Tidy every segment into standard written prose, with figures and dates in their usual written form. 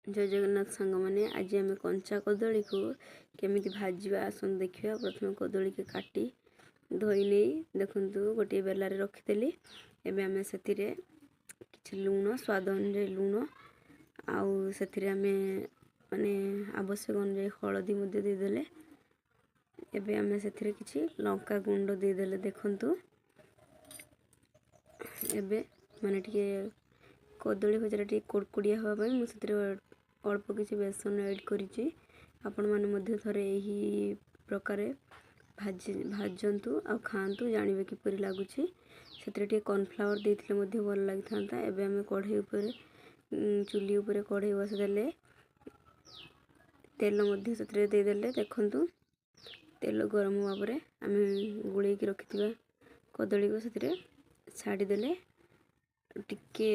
जय जगन्नाथ सांग मैंने आज आम कंचा कदली को केमी भाजवा आसन देखा। प्रथम कदली के काटी धोई नहीं देखु गोटे बेलार रखीदेली। एवं आम से कि लुण स्वाद अनुसार लुण आउ से माने आवश्यक अनुसार हलदी देदेले। एवं आम से कि लंका गुंड देदेले। देखु एवं माने टे कदली भजा टे कुड़कुड़िया हाँपाई मुझे अल्प किसी बेसन ऐड करी। आपण मैंने थे यही प्रकार भाजतु आ खातु जानवे किपर लगुच। से कॉर्नफ्लावर देते भल लगी था। एवं आम कढ़ई उपर चुली उपर कढ़ई बसदेले तेल से देदेले। देखु तेल गरम हुआ आम गुड़े रखि कदली को से छाड़देले टिके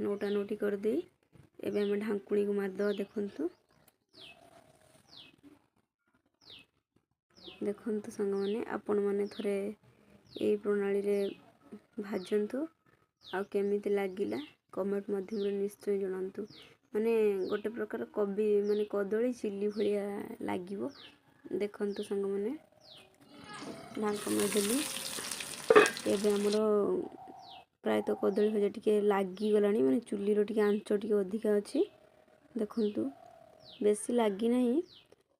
नोटा नोटी करदे। एवं आम ढांकुणी को मारद। देखु सांग मैंने आपण मैंने थे यही प्रणाली रे भाजतु आ केमी लगिला कमेंट मध्यम निश्चय जनातु। माने गोटे प्रकार कबी माने कदली चिल्ली भाया लगे। देखु सांग मैंने ढांक मारदेली। एवं आमर प्रायतः कदली भजा टी लगिगला माने चुलीर टी आंच टी अधिका अच्छी। देखु बेसी लगी ना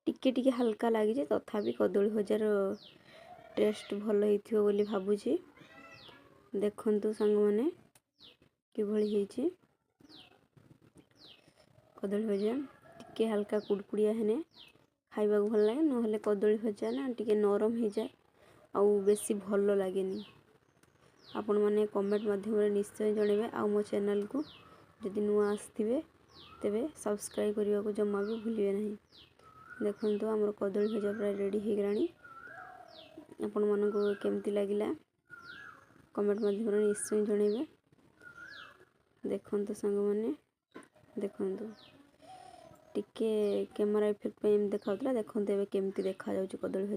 टिके टिके हल्का लगी तथापि कदली भजार टेस्ट भल हो भावुची। देखु सांग मैंने कि कदली भजा टिके हल्का कुड़कुड़िया हेने खाइबा भल लगे। ना कदली भजा ना टिके नरम हो जाए आउ बेसी भल लगे। आपण मैंने कमेंट माध्यम निश्चय जनइबे। आ मो चैनल को जदि नुआ आसथिबे तेबे सब्सक्राइब करने को जमा भी भूलिए नहीं। देखु आमर कदली भजा प्राय रेडी हो गलानी। आपण मानक केमती लगिला कमेंट माध्यम निश्चय जनइबे। देखु सांग मैंने देखु टिके कैमरा इफेक्ट पे देखा। देखु केमती देखा कदली भजा।